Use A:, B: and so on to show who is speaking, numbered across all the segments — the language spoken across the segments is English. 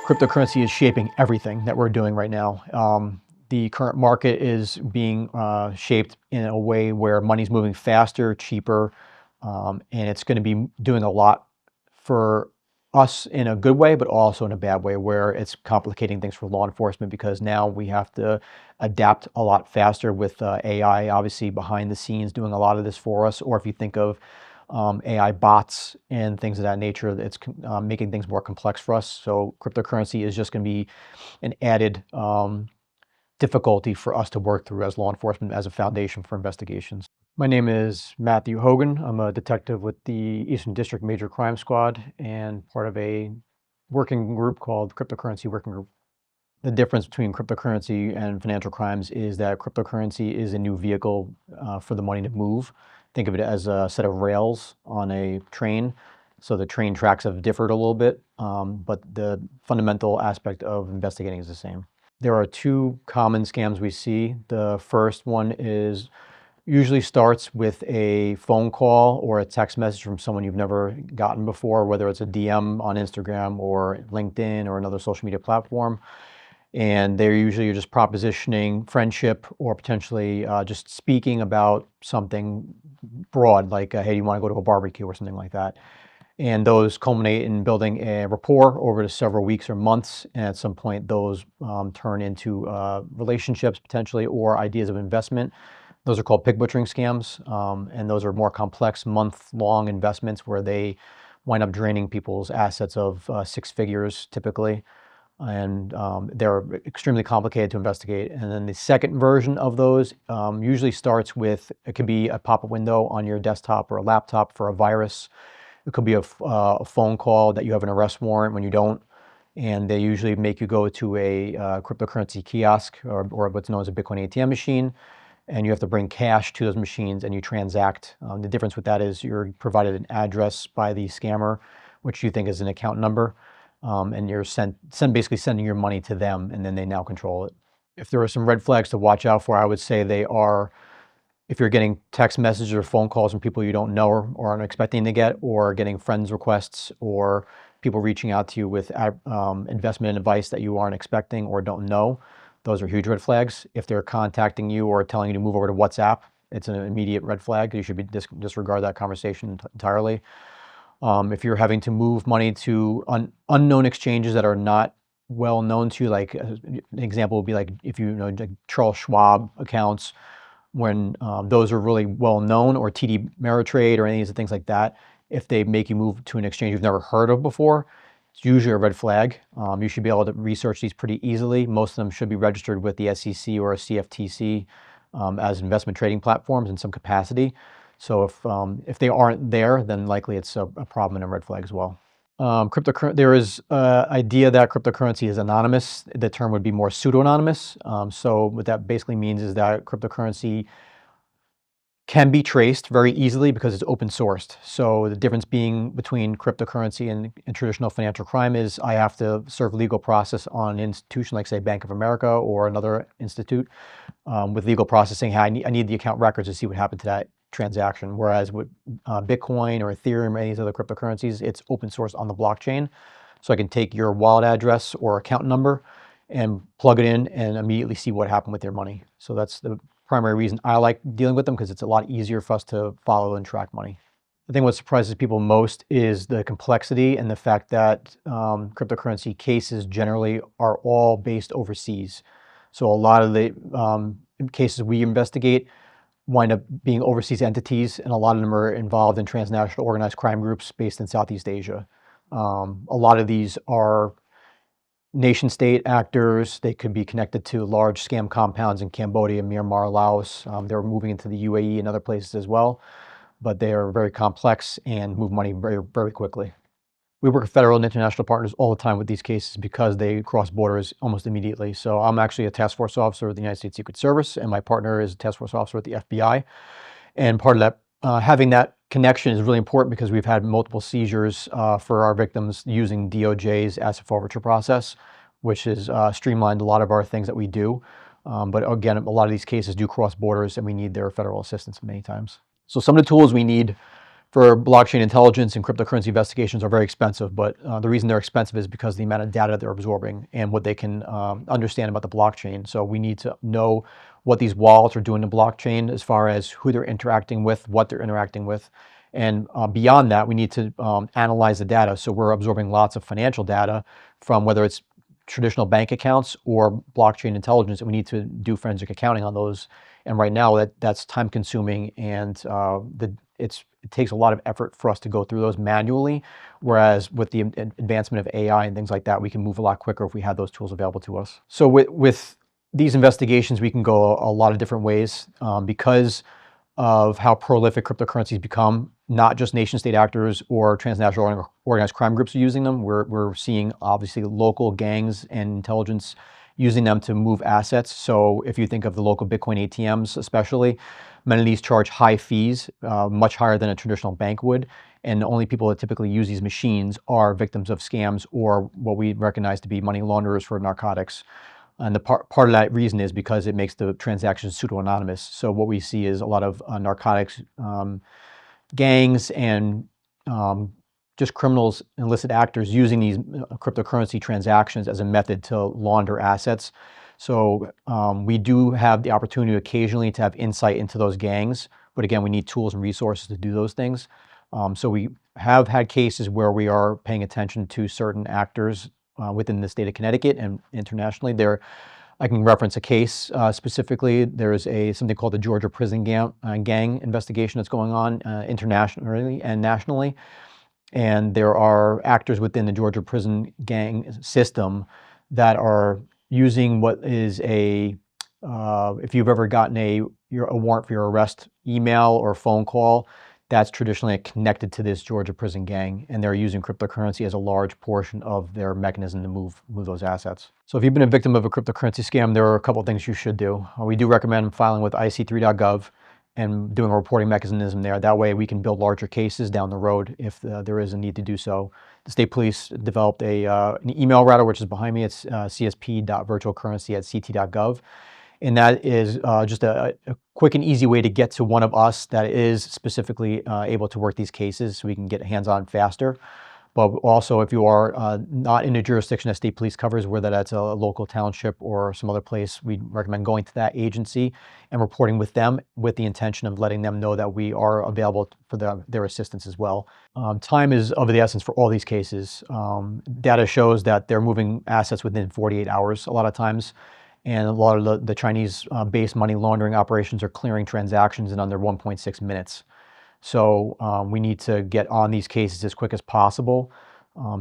A: Cryptocurrency is shaping everything that we're doing right now. The current market is being shaped in a way where money's moving faster, cheaper, and it's going to be doing a lot for us in a good way, but also in a bad way, where it's complicating things for law enforcement because now we have to adapt a lot faster with AI, obviously behind the scenes doing a lot of this for us. Or if you think of AI bots and things of that nature, it's making things more complex for us. So cryptocurrency is just going to be an added difficulty for us to work through as law enforcement as a foundation for investigations. My name is Matthew Hogan. I'm a detective with the Eastern District Major Crime Squad and part of a working group called Cryptocurrency Working Group. The difference between cryptocurrency and financial crimes is that cryptocurrency is a new vehicle for the money to move. Think of it as a set of rails on a train. So the train tracks have differed a little bit, but the fundamental aspect of investigating is the same. There are two common scams we see. The first one usually starts with a phone call or a text message from someone you've never gotten before, whether it's a DM on Instagram or LinkedIn or another social media platform. And they're usually just propositioning friendship or potentially just speaking about something broad, like, hey, do you want to go to a barbecue or something like that? And those culminate in building a rapport over several weeks or months. And at some point, those turn into relationships potentially or ideas of investment. Those are called pig butchering scams. And those are more complex month-long investments where they wind up draining people's assets of six figures typically. And they're extremely complicated to investigate. And then the second version of those usually starts with, it could be a pop-up window on your desktop or a laptop for a virus. It could be a phone call that you have an arrest warrant when you don't. And they usually make you go to a cryptocurrency kiosk or what's known as a Bitcoin ATM machine. And you have to bring cash to those machines and you transact. The difference with that is you're provided an address by the scammer, which you think is an account number. And you're basically sending your money to them, and then they now control it. If there are some red flags to watch out for, I would say they are if you're getting text messages or phone calls from people you don't know or aren't expecting to get, or getting friends requests, or people reaching out to you with investment advice that you aren't expecting or don't know. Those are huge red flags. If they're contacting you or telling you to move over to WhatsApp, it's an immediate red flag. You should disregard that conversation entirely. If you're having to move money to unknown exchanges that are not well known to you, like an example would be like if you know like Charles Schwab accounts, when those are really well known, or TD Ameritrade or any of these things like that, if they make you move to an exchange you've never heard of before, it's usually a red flag. You should be able to research these pretty easily. Most of them should be registered with the SEC or a CFTC as investment trading platforms in some capacity. So if they aren't there, then likely it's a problem and a red flag as well. There is an idea that cryptocurrency is anonymous. The term would be more pseudo-anonymous. So what that basically means is that cryptocurrency can be traced very easily because it's open sourced. So the difference being between cryptocurrency and traditional financial crime is I have to serve legal process on an institution like, say, Bank of America or another institute with legal processing. Hey, I need the account records to see what happened to that transaction. Whereas with Bitcoin or Ethereum or any of these other cryptocurrencies, it's open source on the blockchain. So I can take your wallet address or account number and plug it in and immediately see what happened with your money. So that's the primary reason I like dealing with them, because it's a lot easier for us to follow and track money. I think what surprises people most is the complexity and the fact that cryptocurrency cases generally are all based overseas. So a lot of the cases we investigate wind up being overseas entities, and a lot of them are involved in transnational organized crime groups based in Southeast Asia. A lot of these are nation-state actors. They could be connected to large scam compounds in Cambodia, Myanmar, Laos. They're moving into the UAE and other places as well, but they are very complex and move money very, very quickly. We work with federal and international partners all the time with these cases because they cross borders almost immediately. So I'm actually a task force officer with the United States Secret Service, and my partner is a task force officer with the FBI. And part of that, having that connection is really important because we've had multiple seizures for our victims using DOJ's asset forfeiture process, which has streamlined a lot of our things that we do. But again, a lot of these cases do cross borders, and we need their federal assistance many times. So some of the tools we need for blockchain intelligence and cryptocurrency investigations are very expensive, but the reason they're expensive is because of the amount of data they're absorbing and what they can understand about the blockchain. So we need to know what these wallets are doing to blockchain as far as who they're interacting with, what they're interacting with. And beyond that, we need to analyze the data. So we're absorbing lots of financial data from whether it's traditional bank accounts or blockchain intelligence, and we need to do forensic accounting on those. And right now, that's time consuming, and it takes a lot of effort for us to go through those manually. Whereas with the advancement of AI and things like that, we can move a lot quicker if we have those tools available to us. So with these investigations, we can go a lot of different ways because of how prolific cryptocurrencies become. Not just nation state actors or transnational organized crime groups are using them. We're seeing obviously local gangs and intelligence using them to move assets. So if you think of the local Bitcoin ATMs especially, many of these charge high fees, much higher than a traditional bank would. And the only people that typically use these machines are victims of scams or what we recognize to be money launderers for narcotics. And the part of that reason is because it makes the transactions pseudo-anonymous. So what we see is a lot of narcotics gangs and just criminals, illicit actors using these cryptocurrency transactions as a method to launder assets. So we do have the opportunity occasionally to have insight into those gangs, but again, we need tools and resources to do those things. So we have had cases where we are paying attention to certain actors within the state of Connecticut and internationally. I can reference a case specifically. There's something called the Georgia prison gang investigation that's going on internationally and nationally. And there are actors within the Georgia prison gang system that are using what is if you've ever gotten a warrant for your arrest email or phone call, that's traditionally connected to this Georgia prison gang, and they're using cryptocurrency as a large portion of their mechanism to move those assets. So if you've been a victim of a cryptocurrency scam, there are a couple of things you should do. We do recommend filing with ic3.gov and doing a reporting mechanism there. That way we can build larger cases down the road if there is a need to do so. The state police developed an email router, which is behind me. It's csp.virtualcurrency@ct.gov. And that is just a quick and easy way to get to one of us that is specifically able to work these cases so we can get hands-on faster. But also, if you are not in a jurisdiction that state police covers, whether that's a local township or some other place, we recommend going to that agency and reporting with them with the intention of letting them know that we are available for their assistance as well. Time is of the essence for all these cases. Data shows that they're moving assets within 48 hours a lot of times. And a lot of the Chinese-based money laundering operations are clearing transactions in under 1.6 minutes. So we need to get on these cases as quick as possible.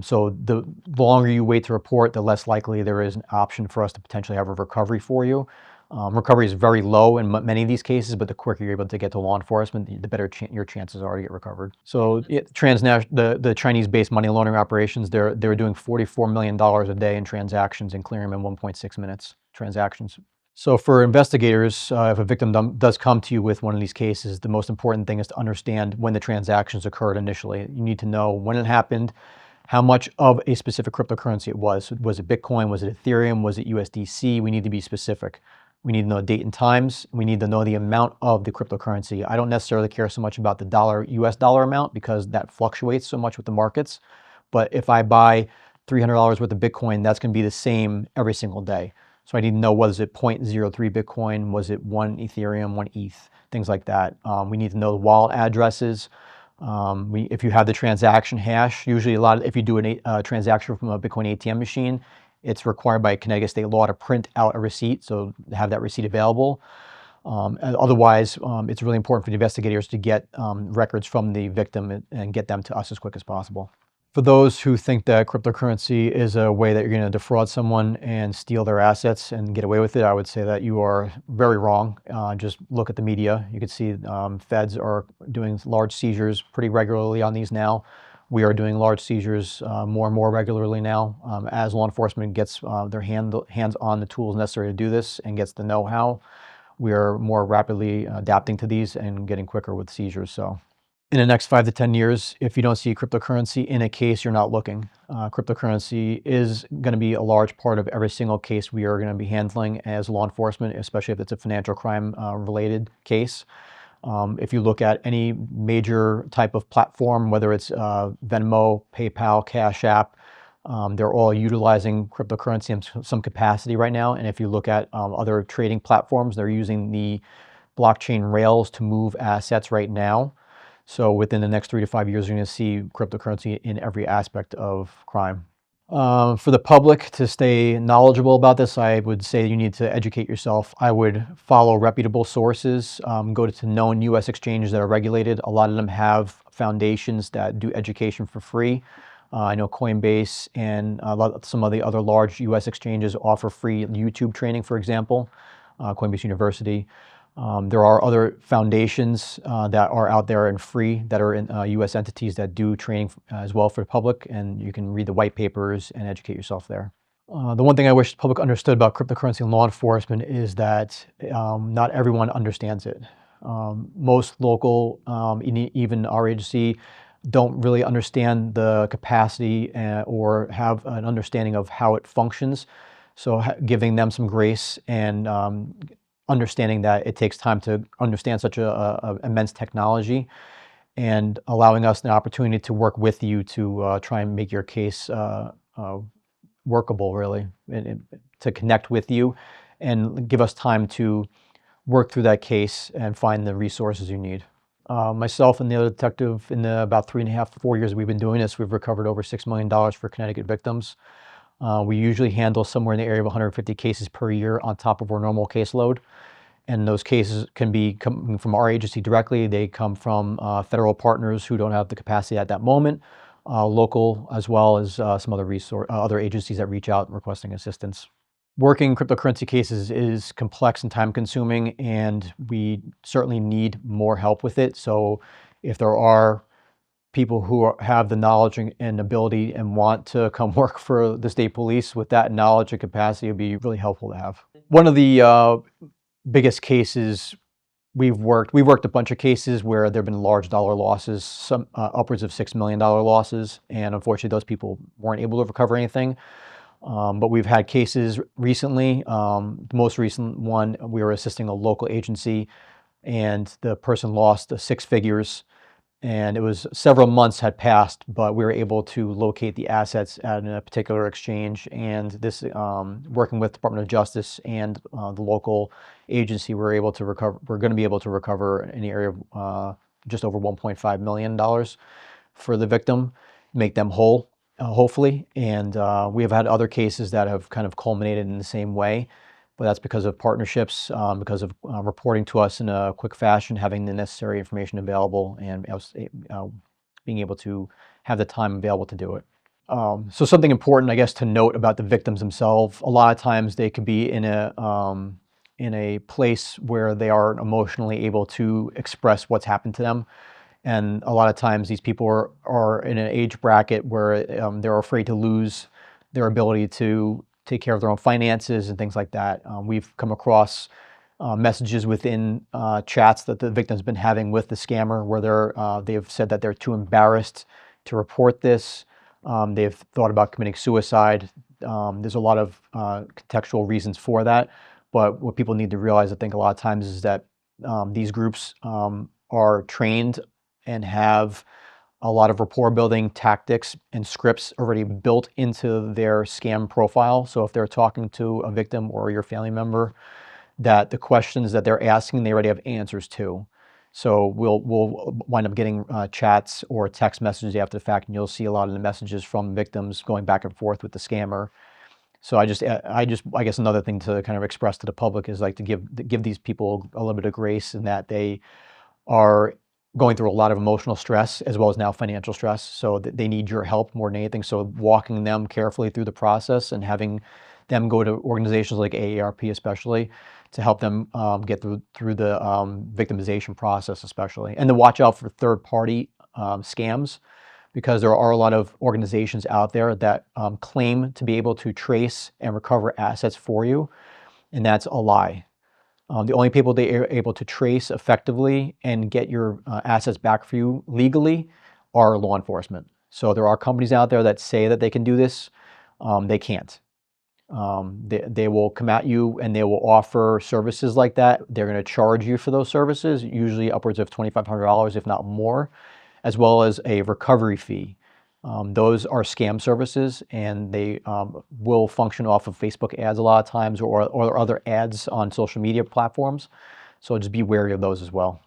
A: So the longer you wait to report, the less likely there is an option for us to potentially have a recovery for you. Recovery is very low in many of these cases, but the quicker you're able to get to law enforcement, the better your chances are to get recovered. So the Chinese-based money laundering operations, they're doing $44 million a day in transactions and clearing them in 1.6 minutes transactions. So for investigators, if a victim does come to you with one of these cases, the most important thing is to understand when the transactions occurred initially. You need to know when it happened, how much of a specific cryptocurrency it was. Was it Bitcoin? Was it Ethereum? Was it USDC? We need to be specific. We need to know date and times. We need to know the amount of the cryptocurrency. I don't necessarily care so much about the US dollar amount because that fluctuates so much with the markets. But if I buy $300 worth of Bitcoin, that's going to be the same every single day. So I need to know, was it 0.03 Bitcoin? Was it 1 Ethereum, 1 ETH? Things like that. We need to know the wallet addresses. If you have the transaction hash, usually if you do a transaction from a Bitcoin ATM machine, it's required by Connecticut state law to print out a receipt, so have that receipt available. Otherwise, it's really important for the investigators to get records from the victim and get them to us as quick as possible. For those who think that cryptocurrency is a way that you're going to defraud someone and steal their assets and get away with it, I would say that you are very wrong. Just look at the media. You can see feds are doing large seizures pretty regularly on these now. We are doing large seizures more and more regularly now. As law enforcement gets their hands on the tools necessary to do this and gets the know-how, we are more rapidly adapting to these and getting quicker with seizures. So in the next 5 to 10 years, if you don't see cryptocurrency in a case, you're not looking. Cryptocurrency is going to be a large part of every single case we are going to be handling as law enforcement, especially if it's a financial crime related case. If you look at any major type of platform, whether it's Venmo, PayPal, Cash App, they're all utilizing cryptocurrency in some capacity right now. And if you look at other trading platforms, they're using the blockchain rails to move assets right now. So within the next 3 to 5 years, you're going to see cryptocurrency in every aspect of crime. For the public to stay knowledgeable about this, I would say you need to educate yourself. I would follow reputable sources, go to known U.S. exchanges that are regulated. A lot of them have foundations that do education for free. I know Coinbase and some of the other large U.S. exchanges offer free YouTube training, for example, Coinbase University. There are other foundations that are out there and free that are in U.S. entities that do training as well for the public, and you can read the white papers and educate yourself there. The one thing I wish the public understood about cryptocurrency and law enforcement is that not everyone understands it. Most local, even our agency, don't really understand the capacity or have an understanding of how it functions. So giving them some grace and understanding that it takes time to understand such a immense technology, and allowing us the opportunity to work with you to try and make your case workable, really, and to connect with you and give us time to work through that case and find the resources you need. Myself and the other detective, in the about 3.5 to 4 years we've been doing this, we've recovered over $6 million for Connecticut victims. We usually handle somewhere in the area of 150 cases per year on top of our normal caseload. And those cases can be coming from our agency directly. They come from federal partners who don't have the capacity at that moment, local, as well as some other agencies that reach out requesting assistance. Working cryptocurrency cases is complex and time consuming, and we certainly need more help with it. So if there are people who have the knowledge and ability and want to come work for the state police with that knowledge and capacity, it would be really helpful to have. One of the biggest cases we've worked a bunch of cases where there have been large dollar losses, some upwards of $6 million losses, and unfortunately those people weren't able to recover anything. But we've had cases recently. The most recent one, we were assisting a local agency, and the person lost 6 figures, and it was several months had passed, but we were able to locate the assets at a particular exchange. And this, working with Department of Justice and the local agency, we're going to be able to recover in the area of just over $1.5 million for the victim, make them whole, hopefully. And we have had other cases that have kind of culminated in the same way. But that's because of partnerships, because of reporting to us in a quick fashion, having the necessary information available, and being able to have the time available to do it. So something important, I guess, to note about the victims themselves: a lot of times they could be in a place where they are emotionally able to express what's happened to them. And a lot of times these people are in an age bracket where they're afraid to lose their ability to take care of their own finances and things like that. We've come across messages within chats that the victim's been having with the scammer where they've said that they're too embarrassed to report this. They've thought about committing suicide. There's a lot of contextual reasons for that. But what people need to realize, I think, a lot of times is that these groups are trained and have a lot of rapport building tactics and scripts already built into their scam profile. So if they're talking to a victim or your family member, that the questions that they're asking, they already have answers to. So we'll wind up getting chats or text messages after the fact, and you'll see a lot of the messages from victims going back and forth with the scammer. So I guess another thing to kind of express to the public is like to give these people a little bit of grace in that they are going through a lot of emotional stress as well as now financial stress. So they need your help more than anything. So walking them carefully through the process and having them go to organizations like AARP especially to help them get through the victimization process especially. And to watch out for third-party scams, because there are a lot of organizations out there that claim to be able to trace and recover assets for you, and that's a lie. The only people they are able to trace effectively and get your assets back for you legally are law enforcement. So there are companies out there that say that they can do this. They can't. They will come at you and they will offer services like that. They're going to charge you for those services, usually upwards of $2,500, if not more, as well as a recovery fee. Those are scam services, and they will function off of Facebook ads a lot of times, or other ads on social media platforms. So just be wary of those as well.